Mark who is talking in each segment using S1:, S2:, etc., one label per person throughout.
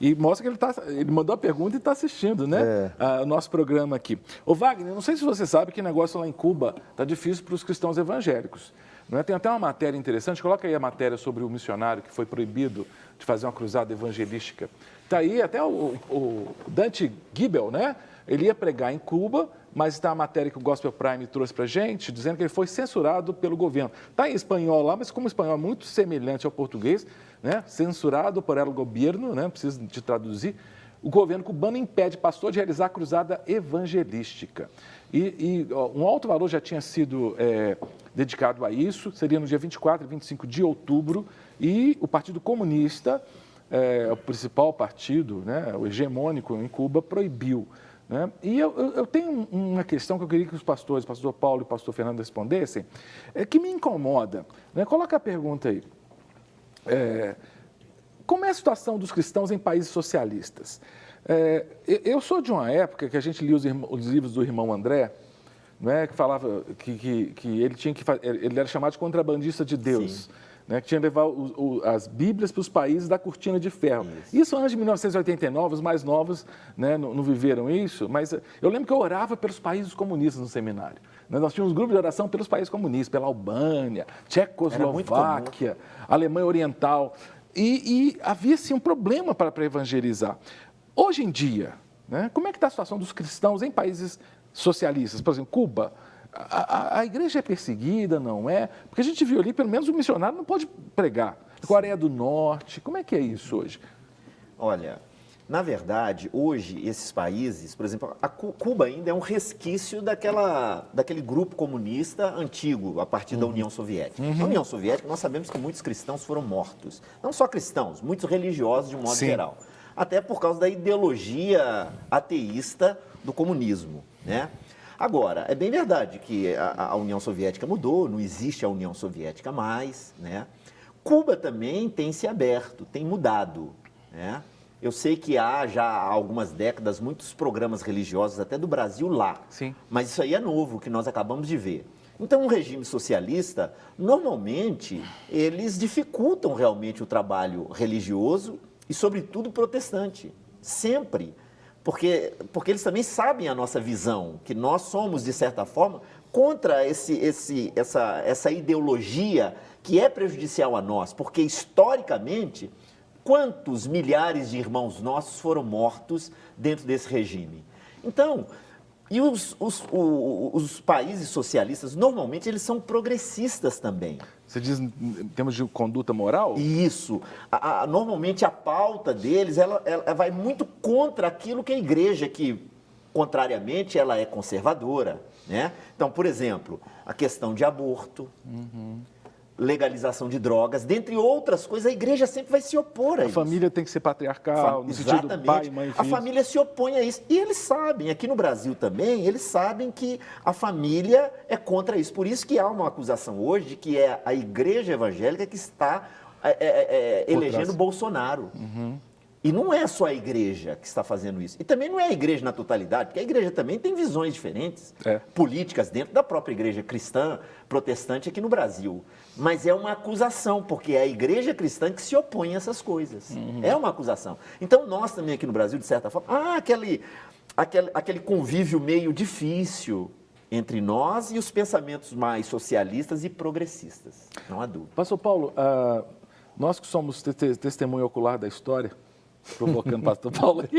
S1: E mostra que ele mandou a pergunta e está assistindo, né? O nosso programa aqui. Ô Wagner, não sei se você sabe que negócio lá em Cuba está difícil para os cristãos evangélicos. Não é? Tem até uma matéria interessante, coloca aí a matéria sobre o missionário que foi proibido de fazer uma cruzada evangelística. Está aí até o Dante Gibel, né? Ele ia pregar em Cuba, mas está a matéria que o Gospel Prime trouxe para a gente, dizendo que ele foi censurado pelo governo. Está em espanhol lá, mas como o espanhol é muito semelhante ao português, né? Censurado por el governo, né? Preciso de traduzir. O governo cubano impede pastor de realizar a cruzada evangelística. Um alto valor já tinha sido dedicado a isso, seria no dia 24 e 25 de outubro, e o Partido Comunista, o principal partido, né, o hegemônico em Cuba, proibiu. Né? E eu tenho uma questão que eu queria que os pastores, o pastor Paulo e o pastor Fernando respondessem, que me incomoda. Né? Coloca a pergunta aí. Como é a situação dos cristãos em países socialistas? Eu sou de uma época que a gente lia os livros do irmão André, né, que falava que ele era chamado de contrabandista de Deus. Né, que tinha que levar as Bíblias para os países da cortina de ferro. Isso antes de 1989, os mais novos, né, não viveram isso, mas eu lembro que eu orava pelos países comunistas no seminário. Nós tínhamos um grupo de oração pelos países comunistas, pela Albânia, Tchecoslováquia, Alemanha Oriental, e havia, sim, um problema para evangelizar. Hoje em dia, né, como é que está a situação dos cristãos em países socialistas? Por exemplo, Cuba. A igreja é perseguida, não é? Porque a gente viu ali, pelo menos o missionário não pode pregar. Coreia do Norte, como é que é isso hoje?
S2: Olha, na verdade, hoje, esses países, por exemplo, Cuba ainda é um resquício daquele grupo comunista antigo, a partir da União Soviética. Na União Soviética, nós sabemos que muitos cristãos foram mortos. Não só cristãos, muitos religiosos de um modo geral. Até por causa da ideologia ateísta do comunismo, né? Agora, é bem verdade que a União Soviética mudou, não existe a União Soviética mais, né? Cuba também tem se aberto, tem mudado, né? Eu sei que há já há algumas décadas muitos programas religiosos, até do Brasil, lá.
S1: Sim.
S2: Mas isso aí é novo, que nós acabamos de ver. Então, um regime socialista, normalmente, eles dificultam realmente o trabalho religioso e, sobretudo, protestante. Sempre. Porque eles também sabem a nossa visão, que nós somos, de certa forma, contra essa ideologia que é prejudicial a nós. Porque, historicamente, quantos milhares de irmãos nossos foram mortos dentro desse regime? Então, e os países socialistas, normalmente, eles são progressistas também.
S1: Você diz em termos de conduta moral?
S2: Isso. Normalmente a pauta deles, ela vai muito contra aquilo que a igreja, que contrariamente ela é conservadora, né? Então, por exemplo, a questão de aborto, legalização de drogas, dentre outras coisas, a igreja sempre vai se opor a isso.
S1: A família tem que ser patriarcal, no sentido pai, mãe e filhos.
S2: A família se opõe a isso. E eles sabem, aqui no Brasil também, eles sabem que a família é contra isso. Por isso que há uma acusação hoje de que é a igreja evangélica que está elegendo Bolsonaro. E não é só a igreja que está fazendo isso. E também não é a igreja na totalidade, porque a igreja também tem visões diferentes, políticas dentro da própria igreja cristã, protestante aqui no Brasil. Mas é uma acusação, porque é a igreja cristã que se opõe a essas coisas. É uma acusação. Então, nós também aqui no Brasil, de certa forma, aquele convívio meio difícil entre nós e os pensamentos mais socialistas e progressistas. Não há dúvida.
S1: Pastor Paulo, nós que somos testemunho ocular da história, provocando o pastor Paulo aqui.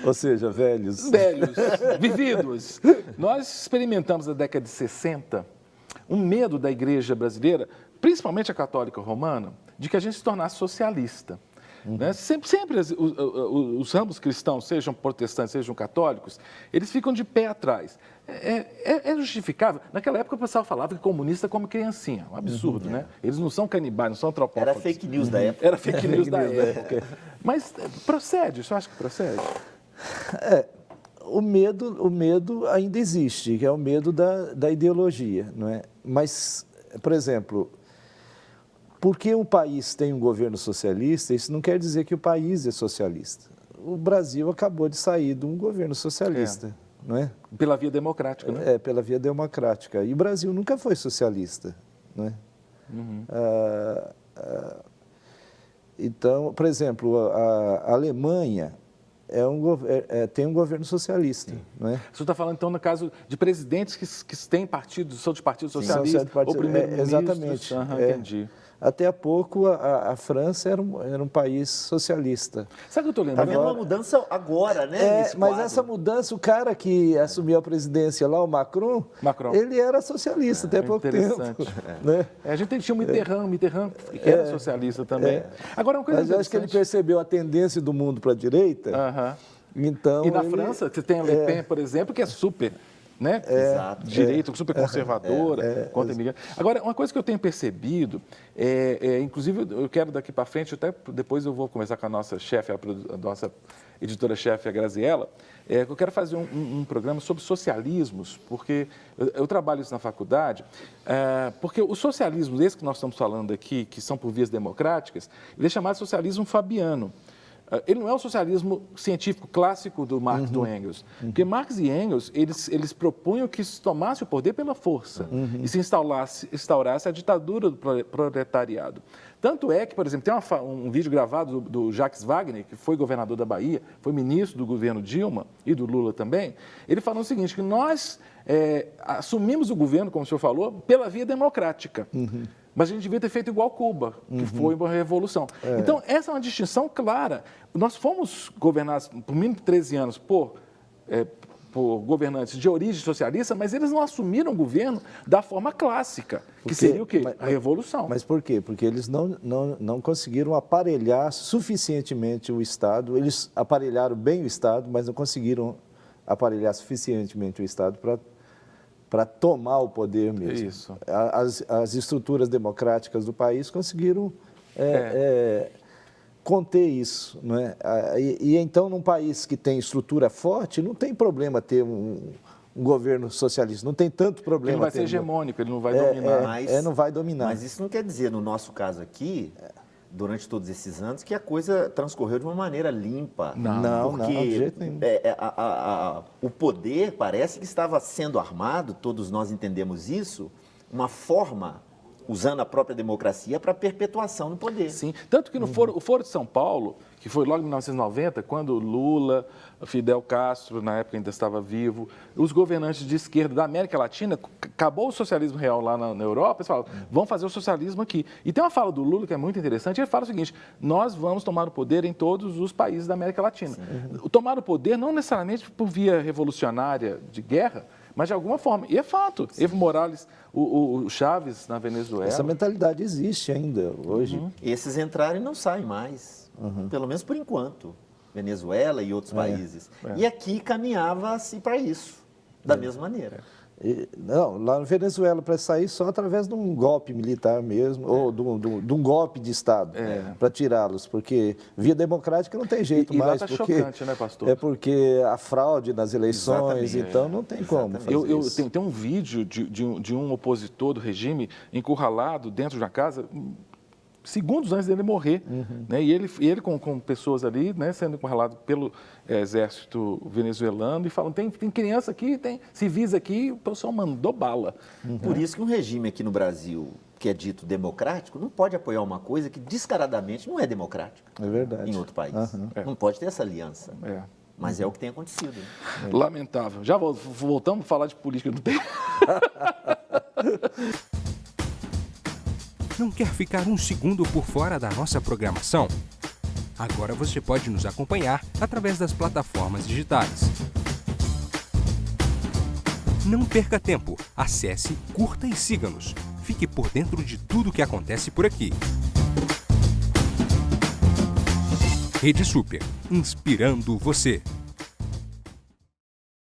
S3: Ou seja, velhos.
S1: Velhos, vividos. Nós experimentamos na década de 60 um medo da igreja brasileira, principalmente a católica romana, de que a gente se tornasse socialista. Né? Sempre os ramos cristãos, sejam protestantes, sejam católicos, eles ficam de pé atrás. É justificável? Naquela época o pessoal falava que comunista come criancinha, um absurdo, né? Eles não são canibais, não são antropófagos.
S2: Era fake news da época.
S1: Era fake news da época. Mas procede, o senhor acha que procede?
S3: O medo ainda existe, que é o medo da ideologia, não é? Mas, por exemplo, porque um país tem um governo socialista, isso não quer dizer que o país é socialista. O Brasil acabou de sair de um governo socialista, não é?
S1: Pela via democrática, né?
S3: Pela via democrática. E o Brasil nunca foi socialista, não é? Então, por exemplo, a Alemanha tem um governo socialista. Não é?
S1: Você está falando, então, no caso de presidentes que têm partidos, são de partido socialista, ou primeiro-ministros?
S3: Exatamente.
S1: Entendi.
S3: Até há pouco, a França era um país socialista.
S1: Sabe o que eu estou lembrando?
S2: Está vendo uma mudança agora, né? nesse
S3: Mas
S2: quadro.
S3: essa mudança, o cara que assumiu a presidência lá, o Macron. Ele era socialista até pouco tempo. Né?
S1: A gente tinha o Mitterrand que era socialista também.
S3: Agora, uma coisa mas eu acho que ele percebeu a tendência do mundo para a direita. Então,
S1: e na França, você tem a Le Pen, por exemplo, que é super... Né? Direito, super conservadora, contra imigrante. Agora, uma coisa que eu tenho percebido, inclusive eu quero daqui para frente, até depois eu vou conversar com a nossa chefe, a nossa editora-chefe, a Graziella, eu quero fazer um programa sobre socialismos, porque eu trabalho isso na faculdade, porque o socialismo, esse que nós estamos falando aqui, que são por vias democráticas, ele é chamado socialismo fabiano. Ele não é o socialismo científico clássico do Marx e do Engels. Porque Marx e Engels, eles propunham que se tomasse o poder pela força e se instaurasse a ditadura do proletariado. Tanto é que, por exemplo, tem um vídeo gravado do Jacques Wagner, que foi governador da Bahia, foi ministro do governo Dilma e do Lula também, ele falou o seguinte, que nós assumimos o governo, como o senhor falou, pela via democrática. Mas a gente devia ter feito igual Cuba, que foi uma revolução. Então, essa é uma distinção clara. Nós fomos governados por mínimo 13 anos por governantes de origem socialista, mas eles não assumiram o governo da forma clássica, que seria o quê? A revolução.
S3: Mas por quê? Porque eles não conseguiram aparelhar suficientemente o Estado. Eles aparelharam bem o Estado, mas não conseguiram aparelhar suficientemente o Estado para tomar o poder mesmo.
S1: Isso.
S3: As estruturas democráticas do país conseguiram conter isso. Não é? E então, num país que tem estrutura forte, não tem problema ter um governo socialista, não tem tanto problema.
S1: Ele não vai ser hegemônico, ele não vai dominar.
S3: Não vai dominar.
S2: Mas isso não quer dizer, no nosso caso aqui, durante todos esses anos, que a coisa transcorreu de uma maneira limpa.
S3: Não, de jeito nenhum.
S2: O poder parece que estava sendo armado, todos nós entendemos isso, uma forma, usando a própria democracia, para perpetuação no poder.
S1: Sim, tanto que o Foro de São Paulo, que foi logo em 1990, quando Lula, Fidel Castro, na época ainda estava vivo, os governantes de esquerda da América Latina, acabou o socialismo real lá na Europa, eles falaram, vamos fazer o socialismo aqui. E tem uma fala do Lula que é muito interessante, ele fala o seguinte, nós vamos tomar o poder em todos os países da América Latina. Tomar o poder não necessariamente por via revolucionária de guerra, mas de alguma forma. E é fato. Evo Morales, o Chávez na Venezuela.
S3: Essa mentalidade existe ainda hoje.
S2: Esses entraram e não saem mais, pelo menos por enquanto. Venezuela e outros países. E aqui caminhava-se para isso, da mesma maneira.
S3: Não, lá na Venezuela, para sair só através de um golpe militar mesmo, ou de um golpe de Estado, para tirá-los, porque via democrática não tem jeito mais.
S1: Lá tá chocante, né, pastor?
S3: É porque a fraude nas eleições, então não tem como fazer isso.
S1: Tem um vídeo de um opositor do regime encurralado dentro de uma casa, segundos antes dele morrer, né? E ele com pessoas ali, né, sendo encurralado pelo exército venezuelano e falando, tem criança aqui, tem civis aqui, o pessoal mandou bala.
S2: Por isso que um regime aqui no Brasil, que é dito democrático, não pode apoiar uma coisa que descaradamente não é democrática.
S3: É verdade.
S2: Em outro país. Não pode ter essa aliança. Mas é o que tem acontecido. Né?
S1: Lamentável. Já voltamos a falar de política do tempo.
S4: Não quer ficar um segundo por fora da nossa programação? Agora você pode nos acompanhar através das plataformas digitais. Não perca tempo. Acesse, curta e siga-nos. Fique por dentro de tudo o que acontece por aqui. Rede Super, inspirando você.